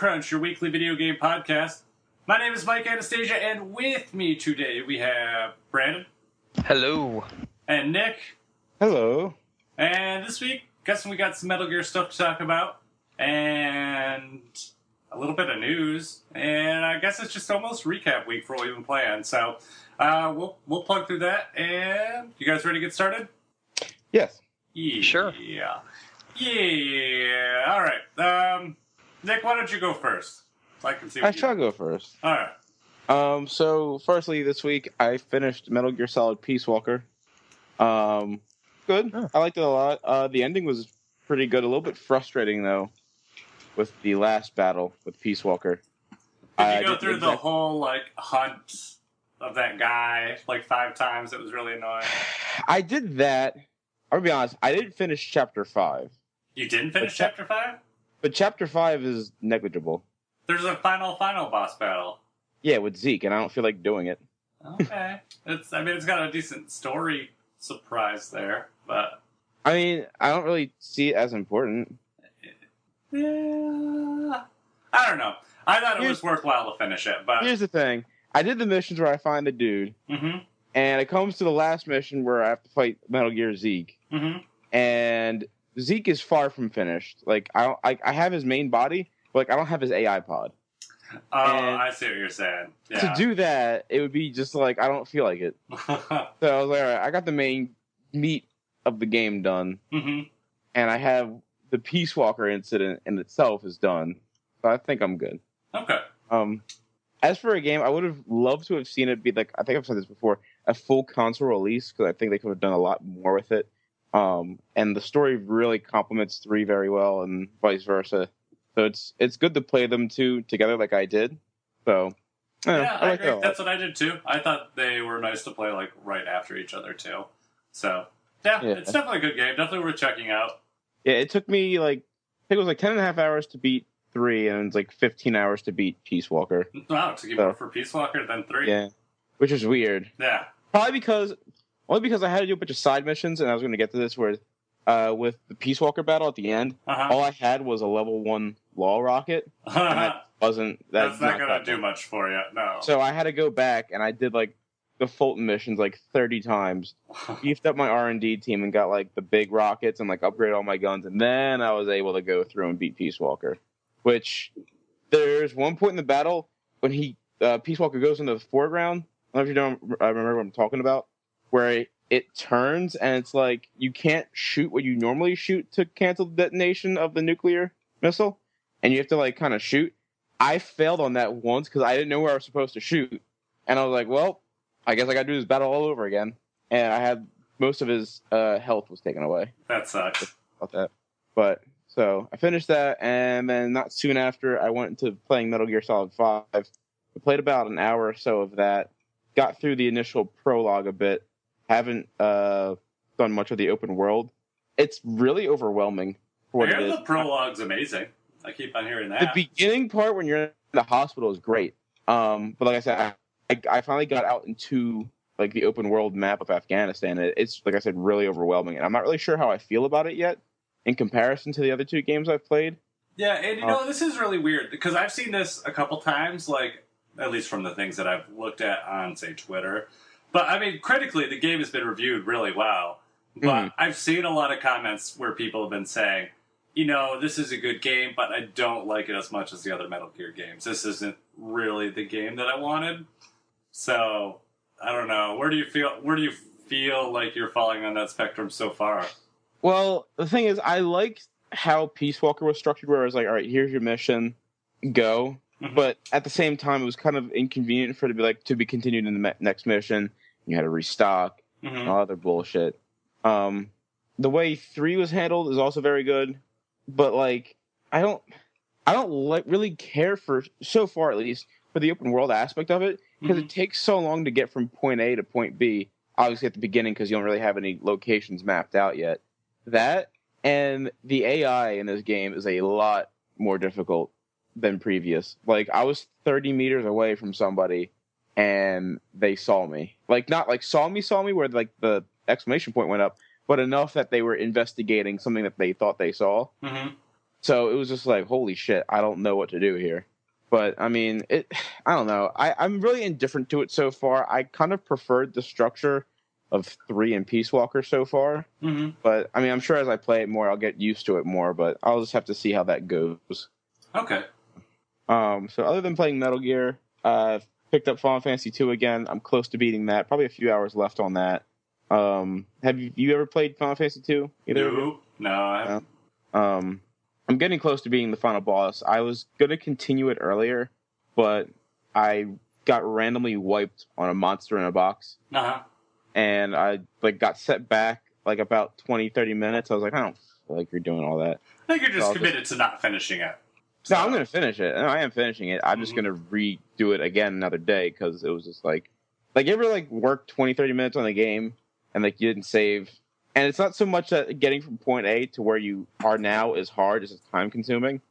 Crunch, your weekly video game podcast. My name is Mike Anastasia, and with me today we have Brandon. Hello. And Nick. Hello. And this week, guessing we got some Metal Gear stuff to talk about, and a little bit of news, and I guess it's just almost recap week for what we've been playing. So we'll plug through that, and you guys ready to get started? Yes. Yeah. Sure. Yeah. All right. Nick, why don't you go first? So I can see. I shall go first. All right. So firstly, this week I finished Metal Gear Solid Peace Walker. Good. I liked it a lot. The ending was pretty good. A little bit frustrating though, with the last battle with Peace Walker. Did you go through the whole hunt of that guy 5 times? It was really annoying. I did that. I'll be honest. I didn't finish Chapter 5. You didn't finish Chapter 5? But Chapter 5 is negligible. There's a final boss battle. Yeah, with Zeke, and I don't feel like doing it. Okay. It's got a decent story surprise there, but... I mean, I don't really see it as important. Yeah... I don't know. I thought it was worthwhile to finish it, but... Here's the thing. I did the missions where I find the dude, and it comes to the last mission where I have to fight Metal Gear Zeke. And Zeke is far from finished. I have his main body, but I don't have his AI pod. Oh, I see what you're saying. Yeah. To do that, it would be just I don't feel like it. So I was like, all right, I got the main meat of the game done, and I have the Peace Walker incident in itself is done. So I think I'm good. Okay. As for a game, I would have loved to have seen it be I think I've said this before, a full console release, because I think they could have done a lot more with it. And the story really complements 3 very well, and vice versa. So it's good to play them two together like I did. So I agree. That's what I did too. I thought they were nice to play right after each other too. So yeah, it's definitely a good game. Definitely worth checking out. Yeah, it took me I think it was 10.5 hours to beat 3, and it's 15 hours to beat Peace Walker. Wow, it took you more for Peace Walker than 3. Yeah, which is weird. Yeah, only because I had to do a bunch of side missions, and I was going to get to this where with the Peace Walker battle at the end, all I had was a level 1 law rocket, and that wasn't... That's not going to do much for you, no. So I had to go back, and I did, the Fulton missions 30 times, beefed up my R&D team, and got, the big rockets, and, upgraded all my guns, and then I was able to go through and beat Peace Walker. Which, there's one point in the battle when Peace Walker goes into the foreground, I don't know if you remember what I'm talking about, where it turns, and it's you can't shoot what you normally shoot to cancel the detonation of the nuclear missile, and you have to kind of shoot. I failed on that once because I didn't know where I was supposed to shoot, and I was like, well, I guess I got to do this battle all over again. And I had most of his health was taken away. That sucks. About that, but so I finished that, and then not soon after I went into playing Metal Gear Solid 5. I played about an hour or so of that, got through the initial prologue a bit. Haven't done much of the open world. It's really overwhelming for what it is. The prologue's amazing. I keep on hearing that. The beginning part when you're in the hospital is great. But like I said, I finally got out into the open world map of Afghanistan. It's like I said, really overwhelming, and I'm not really sure how I feel about it yet in comparison to the other 2 games I've played. Yeah, and this is really weird because I've seen this a couple times, at least from the things that I've looked at on, say, Twitter. But, I mean, critically, the game has been reviewed really well. But I've seen a lot of comments where people have been saying, this is a good game, but I don't like it as much as the other Metal Gear games. This isn't really the game that I wanted. So, I don't know. Where do you feel like you're falling on that spectrum so far? Well, the thing is, I like how Peace Walker was structured, where it was all right, here's your mission, go. But at the same time, it was kind of inconvenient for it to be continued in the next mission. You had to restock and all other bullshit. The way 3 was handled is also very good, but I don't really care for, so far at least, for the open world aspect of it, because it takes so long to get from point A to point B. Obviously at the beginning, because you don't really have any locations mapped out yet. That and the AI in this game is a lot more difficult than previous. I was 30 meters away from somebody, and they saw me. Not saw me where the exclamation point went up, but enough that they were investigating something that they thought they saw. So it was just like, holy shit, I don't know what to do here. But I mean, I don't know. I'm really indifferent to it so far. I kind of preferred the structure of 3 and Peace Walker so far. Mm-hmm. But I mean, I'm sure as I play it more, I'll get used to it more. But I'll just have to see how that goes. Okay. So other than playing Metal Gear, I've picked up Final Fantasy 2 again. I'm close to beating that. Probably a few hours left on that. Have you ever played Final Fantasy 2? No, I haven't. I'm getting close to beating the final boss. I was going to continue it earlier, but I got randomly wiped on a monster in a box. Uh-huh. And I got set back about 20, 30 minutes. I was like, I don't feel like you're doing all that. I think you're just committed to not finishing it. So. No, I'm going to finish it. No, I am finishing it. I'm just going to redo it again another day because it was just you ever work 20, 30 minutes on the game and you didn't save. And it's not so much that getting from point A to where you are now is hard, it's just time consuming.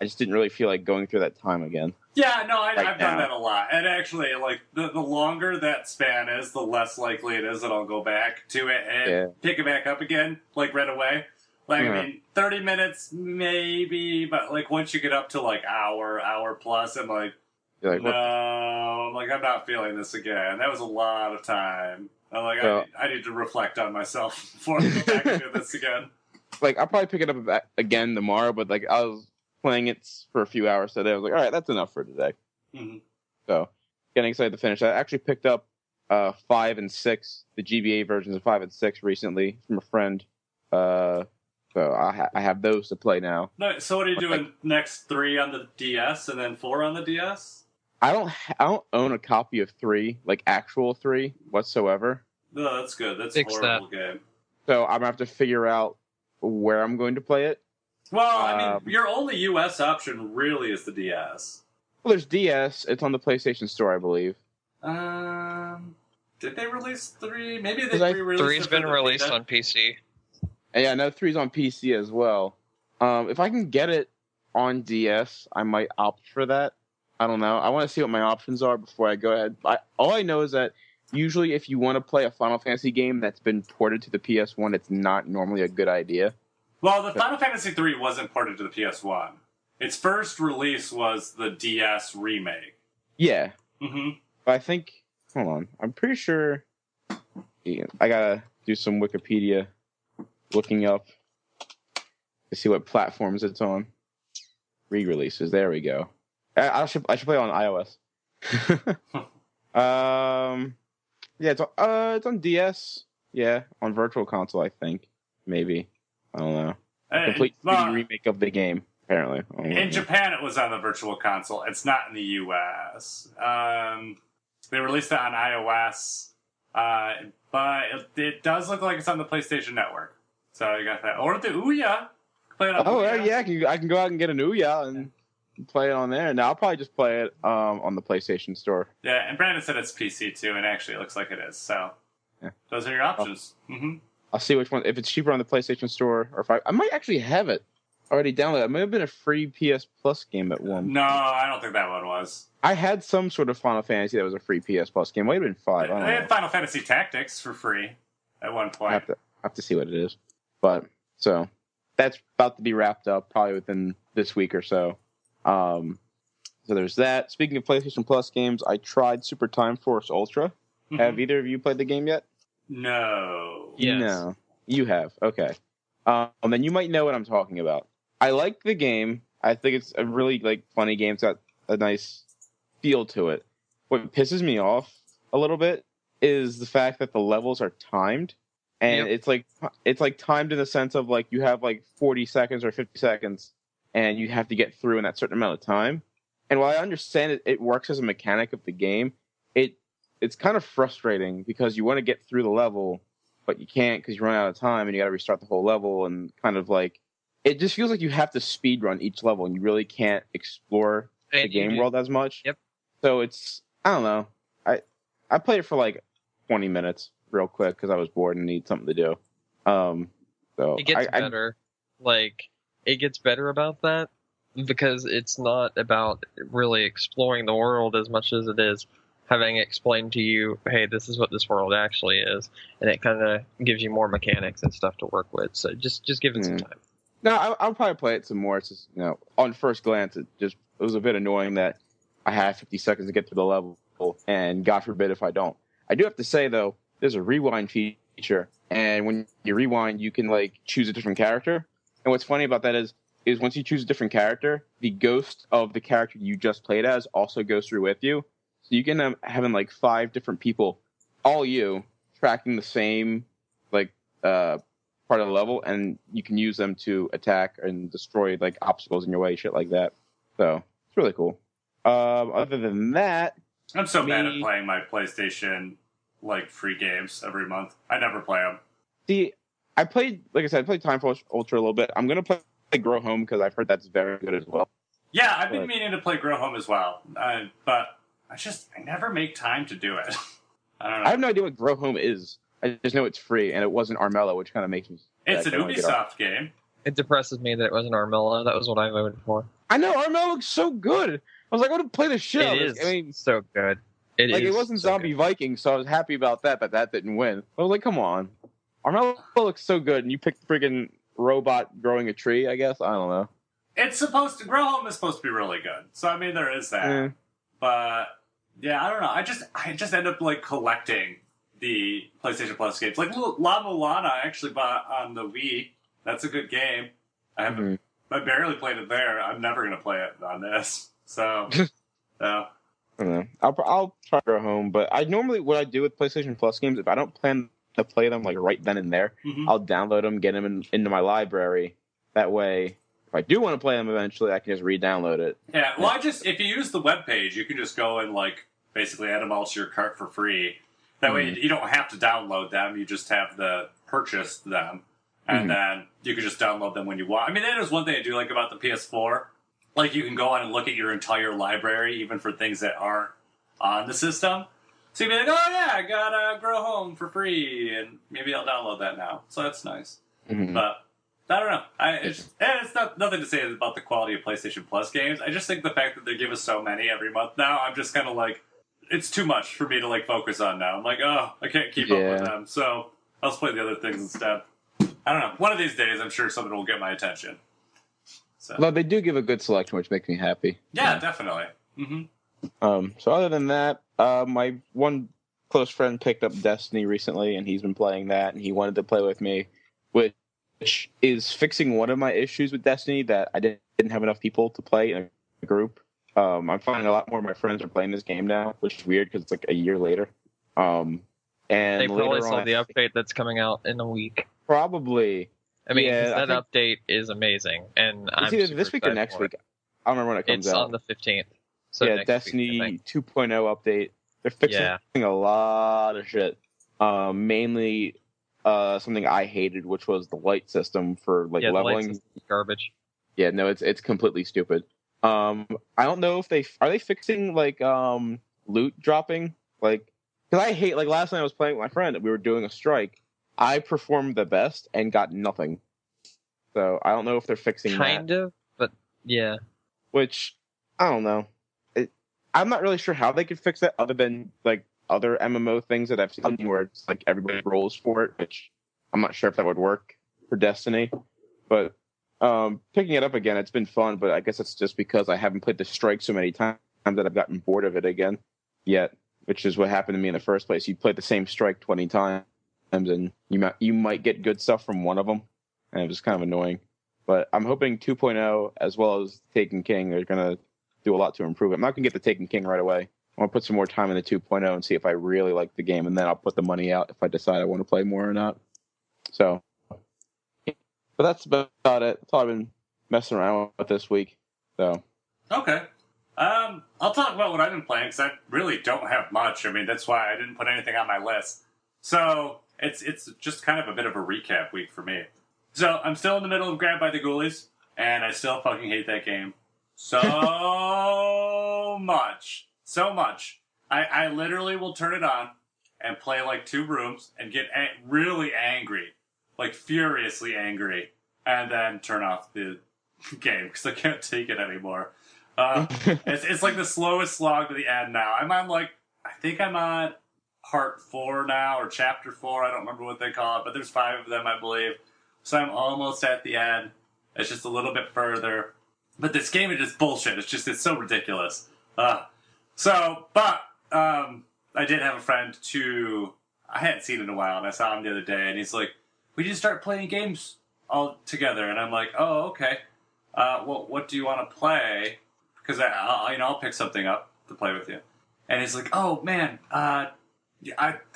I just didn't really feel like going through that time again. Yeah, no, I've done that a lot. And actually, the longer that span is, the less likely it is that I'll go back to it and pick it back up again, right away. I mean, 30 minutes, maybe, but, once you get up to, hour plus, I'm you're no, I'm not feeling this again. That was a lot of time. I need to reflect on myself before I go back and do this again. I'll probably pick it up again tomorrow, but, I was playing it for a few hours today. I was like, all right, that's enough for today. Mm-hmm. So, getting excited to finish. I actually picked up 5 and 6, the GBA versions of 5 and 6 recently from a friend. So I have those to play now. No, so what are you doing next? 3 on the DS and then 4 on the DS? I don't own a copy of 3, actual 3 whatsoever. No, that's good. That's a horrible game. So I'm gonna have to figure out where I'm going to play it. Well, I mean, your only US option really is the DS. Well, there's DS. It's on the PlayStation Store, I believe. Did they release 3? Maybe they re-released 3's been released on PC. Yeah, no, 3's on PC as well. If I can get it on DS, I might opt for that. I don't know. I want to see what my options are before I go ahead. All I know is that usually if you want to play a Final Fantasy game that's been ported to the PS1, it's not normally a good idea. Well, the Final Fantasy 3 wasn't ported to the PS1. Its first release was the DS remake. Yeah. Mm-hmm. But I think... Hold on. I'm pretty sure... I gotta do some Wikipedia looking up to see what platforms it's on. Re-releases. There we go. I should play it on iOS. Yeah, it's on DS. Yeah, on Virtual Console, I think. Maybe. I don't know. Complete 3D remake of the game, apparently. In Japan, it was on the Virtual Console. It's not in the US. They released it on iOS, but it does look like it's on the PlayStation Network. So you got that. Or the Ouya. Play it on Ouya. Yeah, I can go out and get an Ouya and play it on there. Now I'll probably just play it on the PlayStation Store. Yeah, and Brandon said it's PC too, and actually it looks like it is. So those are your options. I'll see which one. If it's cheaper on the PlayStation Store, or if I might actually have it already downloaded. It may have been a free PS Plus game at one. No, I don't think that one was. I had some sort of Final Fantasy that was a free PS Plus game. It might have been 5. They had Final Fantasy Tactics for free at one point. I have to see what it is. But so that's about to be wrapped up probably within this week or so. So there's that. Speaking of PlayStation Plus games, I tried Super Time Force Ultra. Have either of you played the game yet? No. Yes. No. You have. Okay. Then you might know what I'm talking about. I like the game. I think it's a really funny game. It's got a nice feel to it. What pisses me off a little bit is the fact that the levels are timed. And it's timed in the sense of you have 40 seconds or 50 seconds and you have to get through in that certain amount of time. And while I understand it works as a mechanic of the game, it's kind of frustrating because you want to get through the level, but you can't because you run out of time and you got to restart the whole level, and kind of it just feels like you have to speed run each level and you really can't explore the game world as much. Yep. So I don't know. I played it for 20 minutes real quick because I was bored and need something to do. So it gets better. It gets better about that because it's not about really exploring the world as much as it is having explained to you, hey, this is what this world actually is, and it kind of gives you more mechanics and stuff to work with. So just give it some time. No, I'll probably play it some more. It's just, on first glance, it was a bit annoying that I had 50 seconds to get through the level, and God forbid if I don't. I do have to say, though, there's a rewind feature, and when you rewind, you can, choose a different character. And what's funny about that is once you choose a different character, the ghost of the character you just played as also goes through with you. So you can have having 5 different people, all you, tracking the same part of the level, and you can use them to attack and destroy obstacles in your way, shit like that. So it's really cool. Other than that, I'm so bad at playing my PlayStation free games every month. I never play them. See, I played Time Force Ultra a little bit. I'm gonna play Grow Home because I've heard that's very good as well. Yeah, I've been meaning to play Grow Home as well, but I never make time to do it. I don't know. I have no idea what Grow Home is. I just know it's free, and it wasn't Armello, which kind of makes me... It's an Ubisoft game. It depresses me that it wasn't Armello. That was what I voted for. I know, Armello looks so good. I was like, I want to play the shit out of it. It is. I mean, so good. It wasn't so Zombie good. Vikings, so I was happy about that, but that didn't win. I was like, come on. Armello looks so good, and you picked the freaking robot growing a tree, I guess? I don't know. Grow Home is supposed to be really good. So, I mean, there is that. Yeah. But, yeah, I don't know. I just end up, collecting the PlayStation Plus games. La Mulana I actually bought on the Wii. That's a good game. I barely played it there. I'm never going to play it on this. So, no. I don't know. I'll try to go home, but what I do with PlayStation Plus games, if I don't plan to play them right then and there, I'll download them, get them into my library. That way, if I do want to play them eventually, I can just re-download it. Yeah, well, if you use the webpage, you can just go and basically add them all to your cart for free. That way, you don't have to download them. You just have to purchase them. And then you can just download them when you want. I mean, that is one thing I do like about the PS4. You can go on and look at your entire library, even for things that aren't on the system. So you'd be like, oh, yeah, I got Grow Home for free, and maybe I'll download that now. So that's nice. But I don't know. It's nothing to say about the quality of PlayStation Plus games. I just think the fact that they give us so many every month now, I'm just kind of it's too much for me to focus on now. I'm I can't keep up with them, so I'll just play the other things instead. I don't know. One of these days, I'm sure something will get my attention. So. Well, they do give a good selection, which makes me happy. Yeah, definitely. So other than that, my one close friend picked up Destiny recently, and he's been playing that, and he wanted to play with me, which is fixing one of my issues with Destiny, that I didn't have enough people to play in a group. I'm finding a lot more of my friends are playing this game now, which is weird because it's a year later. And they probably saw the update that's coming out in a week. Probably. I mean, that update is amazing, and I'm either this week or next week. I don't remember when it comes out. It's on the 15th. So yeah, Destiny 2.0 update. They're fixing a lot of shit. Mainly something I hated, which was the light system for leveling. The light system's garbage. Yeah, no, it's completely stupid. I don't know if they fixing loot dropping, because I hate last night I was playing with my friend and we were doing a strike. I performed the best and got nothing. So I don't know if they're fixing kind of, but yeah. Which I don't know. I'm not really sure how they could fix that other than other MMO things that I've seen where it's everybody rolls for it, which I'm not sure if that would work for Destiny. But picking it up again, it's been fun, but I guess it's just because I haven't played the strike so many times that I've gotten bored of it again yet, which is what happened to me in the first place. You play the same strike 20 times, and you might get good stuff from one of them, and it was kind of annoying. But I'm hoping 2.0 as well as Taken King are going to do a lot to improve it. I'm not going to get the Taken King right away. I want to put some more time in the 2.0 and see if I really like the game, and then I'll put the money out if I decide I want to play more or not. So, but that's about it. That's all I've been messing around with this week. So, okay. I'll talk about what I've been playing because I really don't have much. I mean, that's why I didn't put anything on my list. So it's just kind of a bit of a recap week for me. So I'm still in the middle of Grabbed by the Ghoulies, and I still fucking hate that game so much. So much. I literally will turn it on and play 2 rooms and get really angry, furiously angry, and then turn off the game because I can't take it anymore. It's the slowest slog to the end now. I'm on I think I'm on part 4 now, or chapter 4. I don't remember what they call it, but there's 5 of them, I believe. So I'm almost at the end, It's just a little bit further. But this game is just bullshit. It's so ridiculous. I did have a friend I hadn't seen in a while, and I saw him the other day, and he's like, we just start playing games all together. And I'm like, oh, okay. Well, what do you want to play? Because I'll pick something up to play with you. And he's like, oh, man, I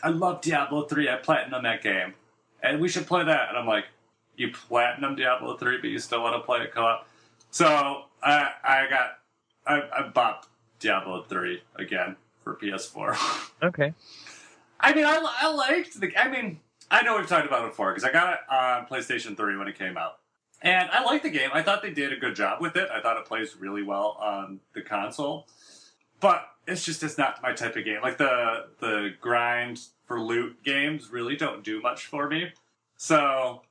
love Diablo 3. I platinum that game. And we should play that. And I'm like, you platinum Diablo 3, but you still want to play it co-op? So I bought Diablo 3 again for PS4. Okay. I mean, I liked I know we've talked about it before because I got it on PlayStation 3 when it came out. And I liked the game. I thought they did a good job with it. I thought it plays really well on the console. But it's not my type of game. Like the grind for loot games really don't do much for me. So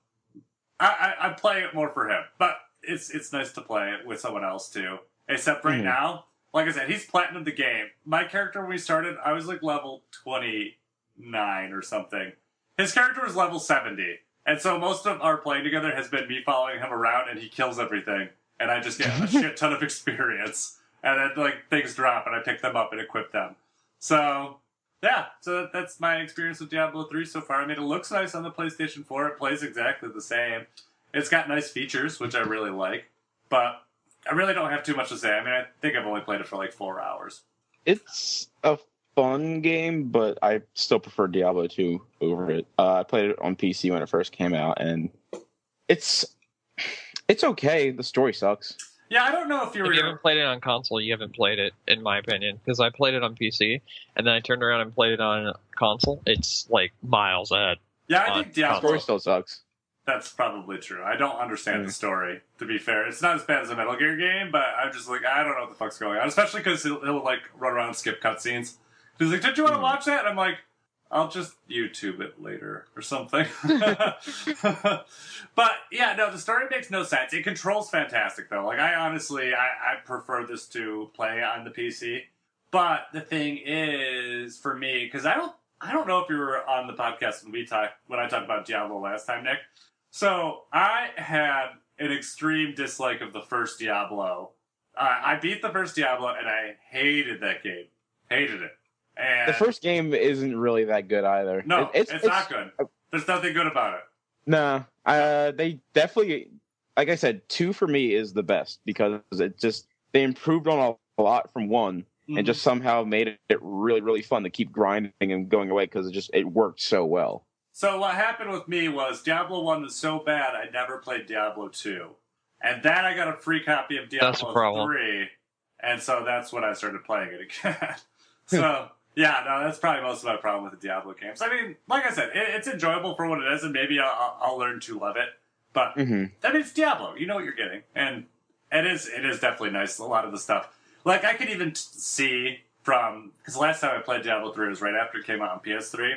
I play it more for him. But it's nice to play it with someone else too. Except right now, like I said, he's platinumed the game. My character when we started, I was like level 29 or something. His character was level 70. And so most of our playing together has been me following him around and he kills everything. And I just get a shit ton of experience. And then like things drop and I pick them up and equip them. So yeah, so that's my experience with Diablo 3 so far. I mean, it looks nice on the PlayStation 4. It plays exactly the same. It's got nice features, which I really like. But I really don't have too much to say. I mean, I think I've only played it for like 4 hours. It's a fun game, but I still prefer Diablo 2 over it. I played it on PC when it first came out, and it's okay. The story sucks. Yeah, I don't know if you haven't played it on console, you haven't played it, in my opinion. Because I played it on PC, and then I turned around and played it on console. It's like miles ahead. Yeah, I think Diablo... The story still sucks. That's probably true. I don't understand the story, to be fair. It's not as bad as a Metal Gear game, but I'm just like, I don't know what the fuck's going on. Especially because he'll like, run around and skip cutscenes. He's like, did you want to watch that? And I'm like, I'll just YouTube it later or something. But, yeah, no, the story makes no sense. It controls fantastic, though. Like, I honestly prefer this to play on the PC. But the thing is, for me, because I don't know if you were on the podcast when I talked about Diablo last time, Nick. So, I had an extreme dislike of the first Diablo. I beat the first Diablo, and I hated that game. Hated it. And the first game isn't really that good either. No, it's not good. There's nothing good about it. No, they definitely, like I said, 2 for me is the best because they improved on a lot from 1 and just somehow made it really, really fun to keep grinding and going away because it worked so well. So what happened with me was Diablo 1 was so bad I never played Diablo 2. And then I got a free copy of Diablo 3, and so that's when I started playing it again. So... yeah, no, that's probably most of my problem with the Diablo games. I mean, like I said, it's enjoyable for what it is, and maybe I'll learn to love it. But, I mean, it's Diablo. You know what you're getting. And it is definitely nice, a lot of the stuff. Like, I could even see from... because the last time I played Diablo 3 was right after it came out on PS3.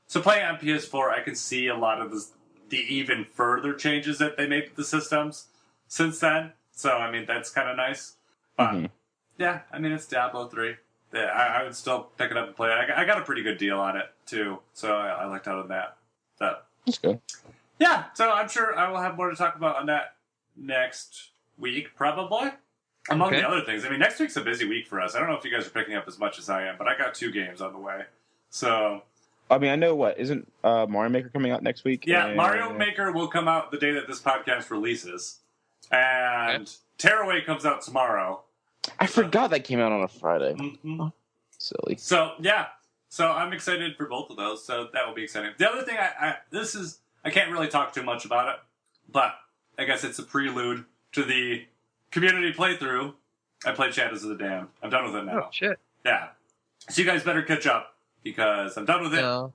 So playing on PS4, I can see a lot of the even further changes that they made to the systems since then. So, I mean, that's kind of nice. But, yeah, I mean, it's Diablo 3. Yeah, I would still pick it up and play it. I got a pretty good deal on it, too. So I liked out of that. So, that's good. Yeah, so I'm sure I will have more to talk about on that next week, probably. Among the other things. I mean, next week's a busy week for us. I don't know if you guys are picking up as much as I am, but I got 2 games on the way. So... I mean, I know isn't Mario Maker coming out next week? Yeah, Mario Maker will come out the day that this podcast releases. And Tearaway comes out tomorrow. I forgot that came out on a Friday. Mm-hmm. Silly. So, yeah. So, I'm excited for both of those. So, that will be exciting. The other thing, I can't really talk too much about it. But, I guess it's a prelude to the community playthrough. I played Shadows of the Damned. I'm done with it now. Oh, shit. Yeah. So, you guys better catch up. Because I'm done with it. No,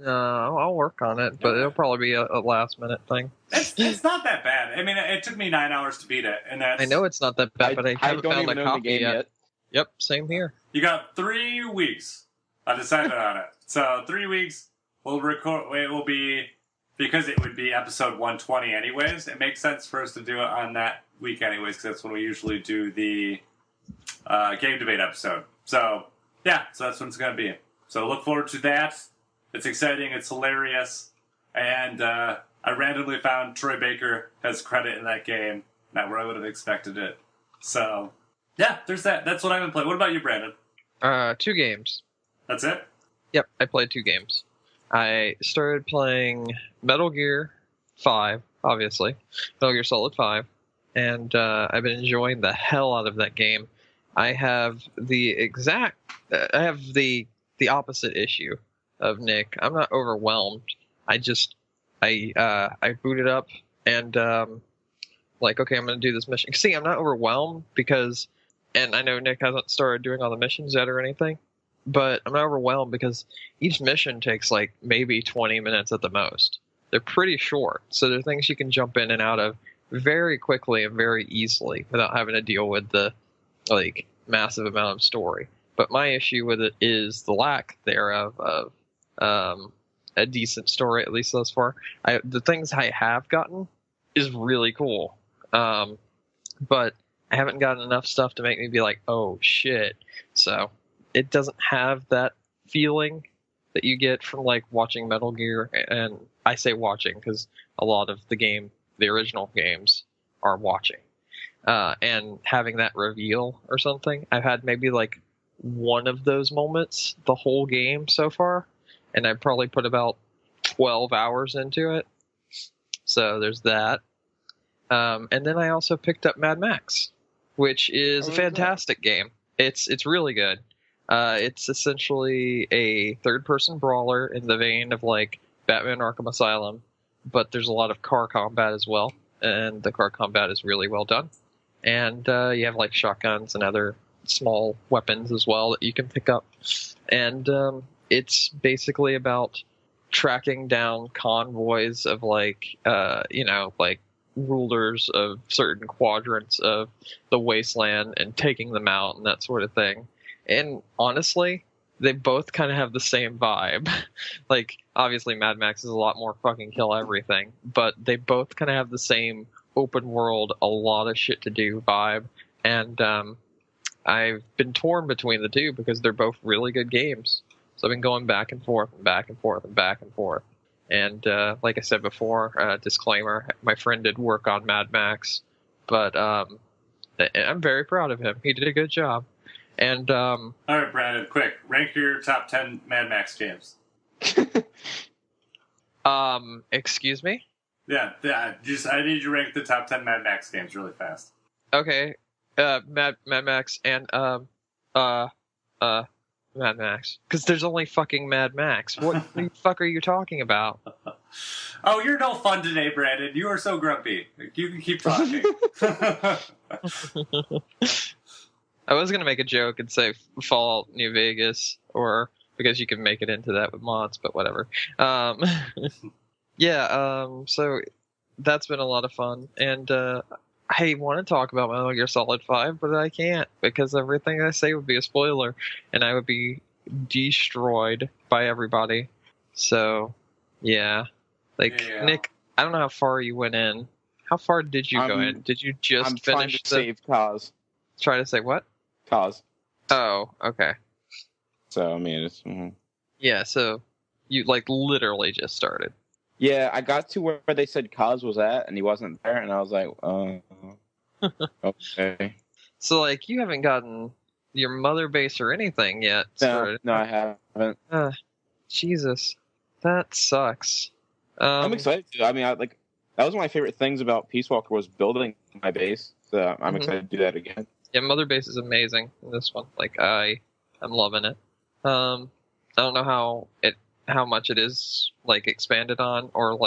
I'll work on it. But it'll probably be a last-minute thing. It's not that bad. I mean, it took me 9 hours to beat it. And that's... I know it's not that bad, but I haven't found a copy yet. Yep, same here. You got 3 weeks. I decided on it. So 3 weeks, we'll record. It will be, because it would be episode 120 anyways, it makes sense for us to do it on that week anyways, because that's when we usually do the game debate episode. So, yeah, so that's when it's going to be. So look forward to that. It's exciting. It's hilarious. And I randomly found Troy Baker has credit in that game. not where I would have expected it. So, yeah, there's that. That's what I've been playing. What about you, Brandon? 2 games. That's it? Yep, I played 2 games. I started playing Metal Gear 5, obviously. Metal Gear Solid 5. And I've been enjoying the hell out of that game. I have the opposite issue of Nick. I'm not overwhelmed. I booted up and okay, I'm going to do this mission. See, I'm not overwhelmed because, and I know Nick hasn't started doing all the missions yet or anything, but I'm not overwhelmed because each mission takes like maybe 20 minutes at the most. They're pretty short, so they're things you can jump in and out of very quickly and very easily without having to deal with the like massive amount of story. But my issue with it is the lack thereof of a decent story, at least thus far. The things I have gotten is really cool, but I haven't gotten enough stuff to make me be like, oh shit. So it doesn't have that feeling that you get from like watching Metal Gear, and I say watching because a lot of the original games are watching, and having that reveal or something. I've had maybe like one of those moments the whole game so far, and I probably put about 12 hours into it. So there's that. And then I also picked up Mad Max, which is a fantastic game. It's really good. It's essentially a third-person brawler in the vein of like Batman Arkham Asylum, but there's a lot of car combat as well, and the car combat is really well done. And you have like shotguns and other small weapons as well that you can pick up. And it's basically about tracking down convoys of like rulers of certain quadrants of the wasteland and taking them out and that sort of thing. And honestly, they both kind of have the same vibe. Like, obviously Mad Max is a lot more fucking kill everything, but they both kind of have the same open world, a lot of shit to do vibe. And I've been torn between the two because they're both really good games. So I've been going back and forth and back and forth and back and forth. And like I said before, disclaimer, my friend did work on Mad Max, but I'm very proud of him. He did a good job. And all right, Brandon, quick, rank your top 10 Mad Max games. Excuse me? Yeah, I need you to rank the top 10 Mad Max games really fast. Okay, Mad Max and Mad Max, because there's only fucking Mad Max. What the fuck are you talking about? Oh, you're no fun today, Brandon. You are so grumpy. You can keep talking. I was gonna make a joke and say Fallout New Vegas, or because you can make it into that with mods, but whatever. So that's been a lot of fun, and I want to talk about Metal Gear Solid 5, but I can't because everything I say would be a spoiler, and I would be destroyed by everybody. So, yeah. Nick, I don't know how far you went in. How far did you go in? Did you just finish save Kaz. Try to say what? Kaz. Oh, okay. So, I mean, it's... Yeah, so you, literally just started. Yeah, I got to where they said Kaz was at, and he wasn't there, and I was like, okay. So, you haven't gotten your mother base or anything yet. No, I haven't. Jesus. That sucks. I'm excited to. I mean, that was one of my favorite things about Peace Walker was building my base, so I'm excited to do that again. Yeah, mother base is amazing in this one. I'm loving it. I don't know how much it is expanded on or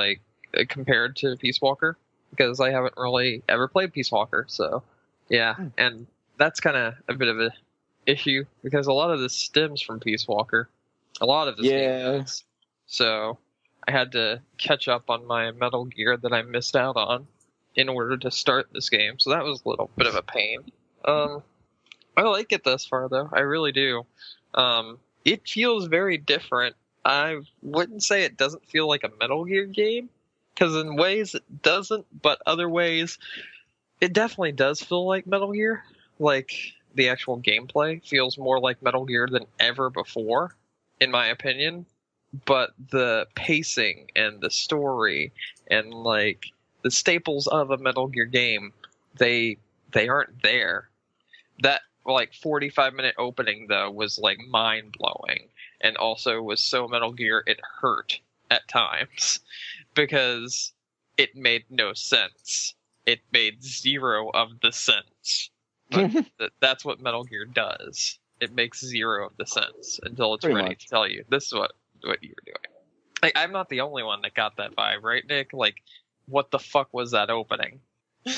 compared to Peace Walker because I haven't really ever played Peace Walker. So yeah, and that's kind of a bit of a issue because a lot of this stems from Peace Walker. A lot of this game does. So I had to catch up on my Metal Gear that I missed out on in order to start this game. So that was a little bit of a pain. I like it thus far though. I really do. It feels very different. I wouldn't say it doesn't feel like a Metal Gear game, because in ways it doesn't, but other ways it definitely does feel like Metal Gear. The actual gameplay feels more like Metal Gear than ever before, in my opinion. But the pacing and the story and the staples of a Metal Gear game they aren't there. That like 45-minute opening though was like mind blowing, and also was so Metal Gear it hurt at times because it made no sense. It made zero of the sense. But that's what Metal Gear does. It makes zero of the sense until it's ready to tell you this is what you're doing. Like, I'm not the only one that got that vibe, right, Nick? Like, what the fuck was that opening?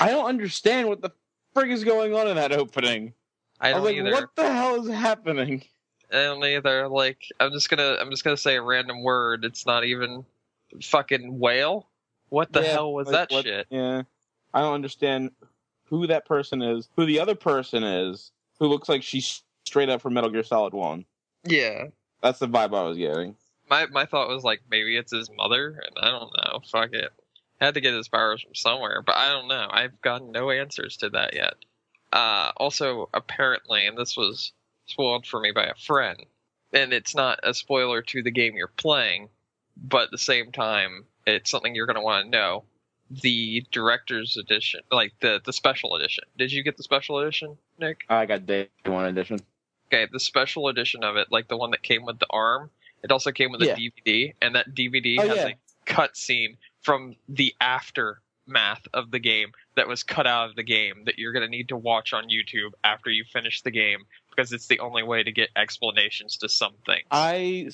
I don't understand what the frig is going on in that opening. I don't was like, either. What the hell is happening? I don't either. Like, I'm just gonna say a random word. It's not even fucking whale. What the hell was that shit? Yeah, I don't understand who that person is, who the other person is, who looks like she's straight up from Metal Gear Solid 1. Yeah. That's the vibe I was getting. My thought was like, maybe it's his mother, and I don't know. Fuck it. Had to get his powers from somewhere, but I don't know. I've gotten no answers to that yet. Also, apparently, and this was spoiled for me by a friend, and it's not a spoiler to the game you're playing, but at the same time, it's something you're going to want to know. The director's edition, like the special edition. Did you get the special edition, Nick? I got Day 1 edition. Okay, the special edition of it, like the one that came with the arm, it also came with a DVD, and that DVD has a cutscene from the aftermath of the game that was cut out of the game that you're going to need to watch on YouTube after you finish the game, because it's the only way to get explanations to some things. I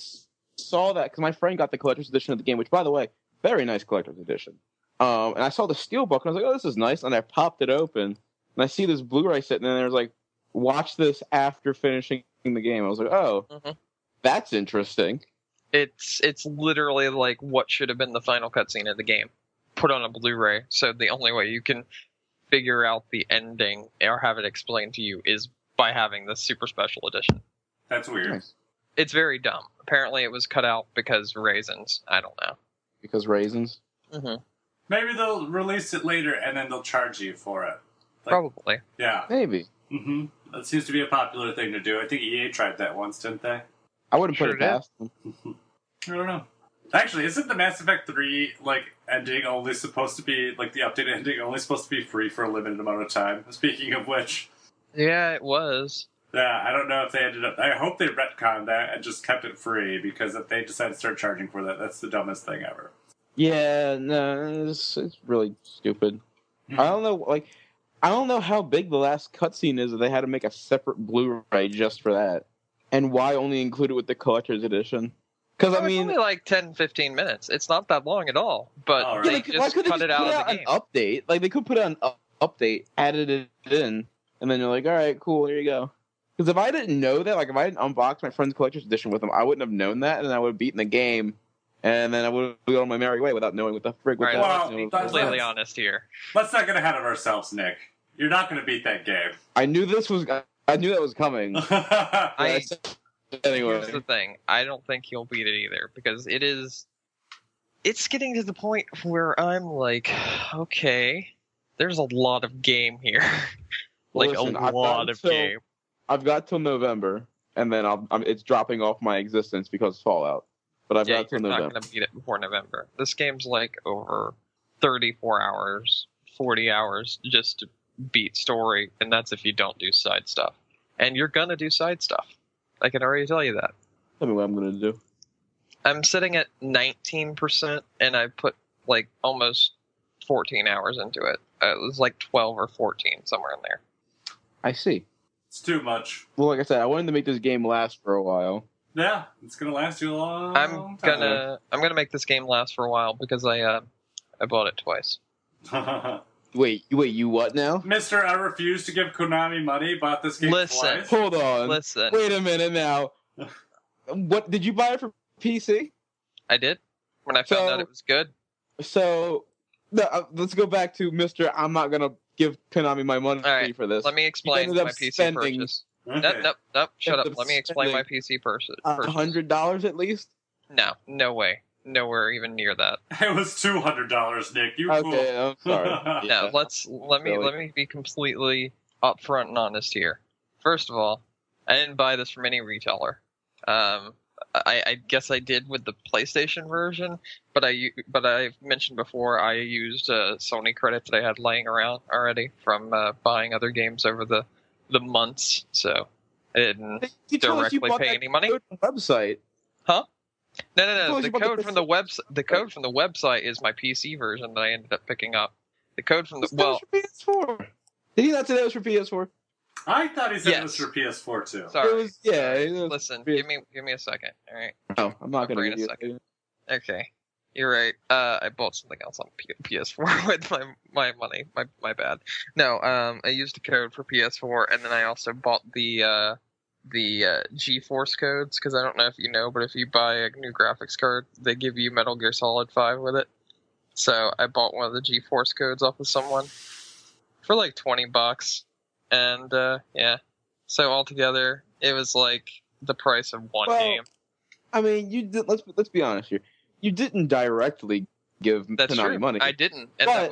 saw that because my friend got the collector's edition of the game, which, by the way, very nice collector's edition. And I saw the steelbook, and I was like, oh, this is nice. And I popped it open, and I see this Blu-ray sitting there, and there's like, watch this after finishing the game. I was like, oh, that's interesting. It's literally like what should have been the final cutscene of the game, put on a Blu-ray. So the only way you can figure out the ending or have it explained to you is by having the super special edition. That's weird. Nice. It's very dumb. Apparently it was cut out because raisins. I don't know. Because raisins? Mm-hmm. Maybe they'll release it later and then they'll charge you for it. Like, probably. Yeah. Maybe. Mm-hmm. That seems to be a popular thing to do. I think EA tried that once, didn't they? I wouldn't put it past them. I don't know. Actually, isn't the Mass Effect 3 ending only supposed to be the updated ending only supposed to be free for a limited amount of time? Speaking of which, yeah, it was. Yeah, I don't know if they ended up. I hope they retconned that and just kept it free, because if they decide to start charging for that, that's the dumbest thing ever. Yeah, no, it's really stupid. I don't know, I don't know how big the last cutscene is that they had to make a separate Blu-ray just for that. And why only include it with the collector's edition? Because it's only like 10-15 minutes. It's not that long at all. But they just cut it out of the game. An update? Like, they could put an update, added it in, and then you're like, all right, cool, here you go. Because if I didn't know that, if I didn't unbox my friend's collector's edition with them, I wouldn't have known that, and then I would have beaten the game, and then I would have gone on my merry way without knowing what the frig was. Well, completely honest here. Let's not get ahead of ourselves, Nick. You're not going to beat that game. I knew that was coming. Anyway. Here's the thing. I don't think you'll beat it either, because it's getting to the point where I'm like, okay, there's a lot of game here. Listen, a lot of game. I've got till November, and then it's dropping off my existence because of Fallout. But I've got till November. You're not going to beat it before November. This game's over 34 hours, 40 hours just to beat story, and that's if you don't do side stuff. And you're going to do side stuff. I can already tell you that. Tell me what I'm going to do. I'm sitting at 19%, and I put almost 14 hours into it. It was 12 or 14, somewhere in there. I see. It's too much. Well, like I said, I wanted to make this game last for a while. Yeah, it's going to last you a long time. I'm gonna make this game last for a while because I bought it twice. Wait, you what now? Mister, I refuse to give Konami money, bought this game twice. Hold on. Listen. Wait a minute now. What, did you buy it for PC? I did. When I found out it was good. So, let's go back to Mr. I'm not going to give Konami my money for this. Let me explain my PC purchase. Nope. Shut up. Let me explain my PC purchase. $100 at least? No way. Nowhere even near that. It was $200, Nick. You fool. Okay, I'm sorry. No, let me be completely upfront and honest here. First of all, I didn't buy this from any retailer. I guess I did with the PlayStation version, but I've mentioned before I used Sony credit that I had laying around already from buying other games over the months, so I didn't directly pay any money. Website, huh? No. The code from the website is my PC version that I ended up picking up. The code from the for PS4. Did he not say that was for PS4? I thought he said it was for PS4 too. Sorry. It was Listen, give me a second. All right. No, I'm not going to give you a second. Okay, you're right. I bought something else on PS4 with my money. My bad. No, I used the code for PS4, and then I also bought the GeForce codes, because I don't know if you know, but if you buy a new graphics card, they give you Metal Gear Solid 5 with it. So I bought one of the GeForce codes off of someone for like $20. And, yeah. So altogether, it was like the price of one game. I mean, you did, let's be honest here. You didn't directly give Konami money. I didn't. And but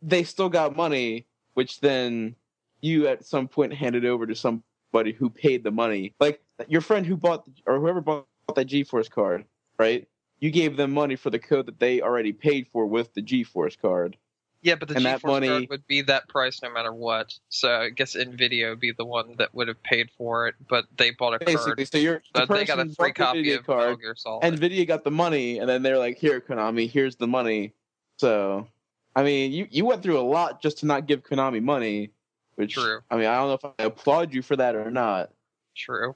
they still got money, which then you at some point handed over to somebody who paid the money. Like, your friend who bought, or whoever bought that GeForce card, right? You gave them money for the code that they already paid for with the GeForce card. Yeah, but the GeForce card would be that price no matter what. So I guess Nvidia would be the one that would have paid for it, but they bought a card. Basically, so they got a free copy of Metal Gear Solid. Nvidia got the money, and then they're like, "Here, Konami, here's the money." So, I mean, you went through a lot just to not give Konami money. Which, True. I mean, I don't know if I applaud you for that or not. True.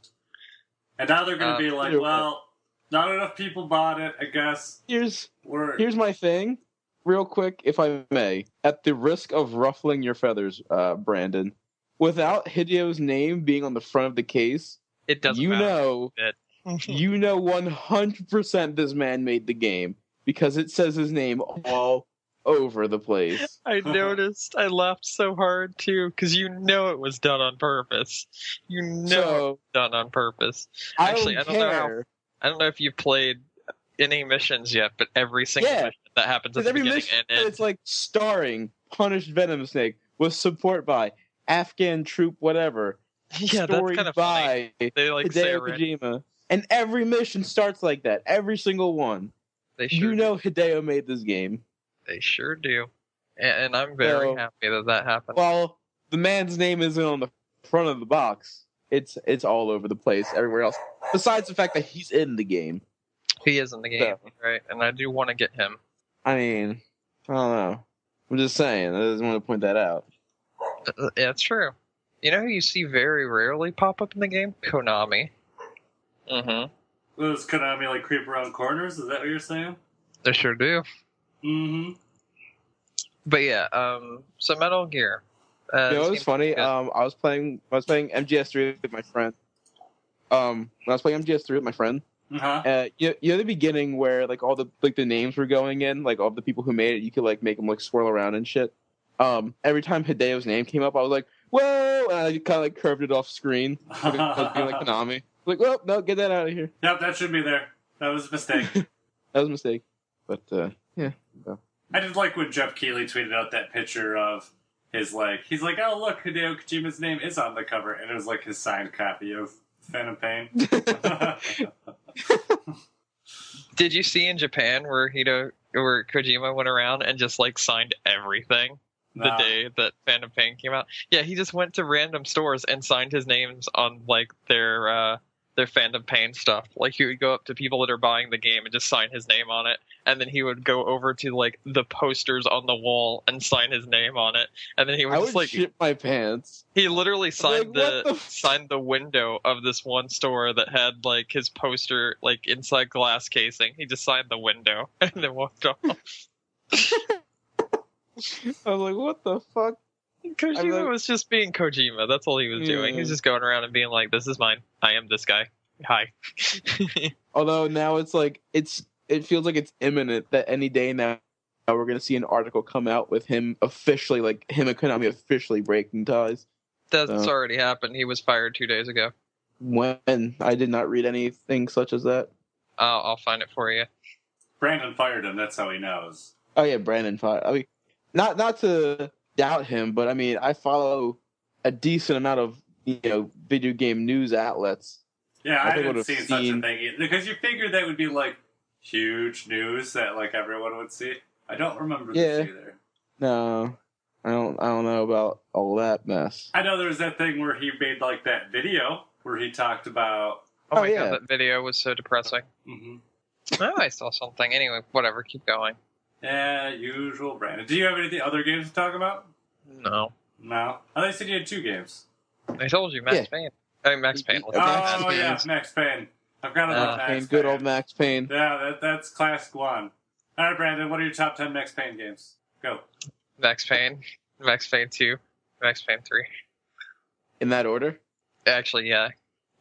And now they're going to be like, well, not enough people bought it, I guess. Here's my thing. Real quick, if I may, at the risk of ruffling your feathers, Brandon, without Hideo's name being on the front of the case, it doesn't matter. You know 100% this man made the game, because it says his name all over the place. I noticed. I laughed so hard, too, because you know it was done on purpose. You know it was done on purpose. Actually, I don't know if you've played any missions yet, but every single mission that happens at the beginning and end. It's like starring Punished Venom Snake with support by Afghan Troop whatever. Yeah, that's kind of funny. They like Hideo Kojima. And every mission starts like that. Every single one. You know Hideo made this game. They sure do. And I'm very happy that happened. Well, the man's name isn't on the front of the box. It's all over the place everywhere else. Besides the fact that he's in the game. He is in the game, right? And I do want to get him. I mean, I don't know. I'm just saying. I just want to point that out. Yeah, it's true. You know who you see very rarely pop up in the game? Konami. Mm-hmm. Does Konami like creep around corners? Is that what you're saying? They sure do. Mm-hmm. But yeah, so Metal Gear. It was funny. I was playing MGS3 with my friend. When I was playing MGS3 with my friend. Uh-huh. You know the beginning where like all the names were going in, like all the people who made it, you could like make them like swirl around and shit. Every time Hideo's name came up, I was like, "Whoa!" And I kind of like curved it off screen, being like Konami. Like, well, no, get that out of here. Yep, that should be there. That was a mistake. That was a mistake. But yeah. No. I did like when Jeff Keighley tweeted out that picture of his he's like, "Oh look, Hideo Kojima's name is on the cover," and it was like his signed copy of Phantom Pain. Did you see in Japan where Kojima went around and just like signed everything the day that Phantom Pain came out? Yeah, he just went to random stores and signed his names on like their Phantom Pain stuff. Like he would go up to people that are buying the game and just sign his name on it, and then he would go over to like the posters on the wall and sign his name on it, and then he would just shit my pants. He literally signed signed the window of this one store that had like his poster like inside glass casing. He just signed the window and then walked off. I was like, what the fuck? Kojima was just being Kojima. That's all he was doing. He was just going around and being like, "This is mine. I am this guy. Hi." Although now it's like it feels like it's imminent that any day now we're gonna see an article come out with him officially, like him and Konami officially breaking ties. That's already happened. He was fired 2 days ago. When? I did not read anything such as that. I'll find it for you. Brandon fired him. That's how he knows. Oh yeah, Brandon fired. I mean, not to doubt him, but I mean, I follow a decent amount of video game news outlets. Yeah, I think haven't would've seen such a thing either, because you figured that would be like huge news that like everyone would see. I don't remember this either. No, I don't know about all that mess. I know there was that thing where he made like that video where he talked about. Oh my god, that video was so depressing. Mm-hmm. Oh, I saw something. Anyway, whatever. Keep going. Yeah, usual Brandon. Do you have any other games to talk about? No. No. I thought you said you had 2 games. I told you, Max Payne. I mean, Max Payne. Oh, yeah, Max Payne. I've got about Max Payne. Good old Max Payne. Yeah, that's classic one. All right, Brandon, what are your top 10 Max Payne games? Go. Max Payne, Max Payne 2, Max Payne 3. In that order? Actually, yeah.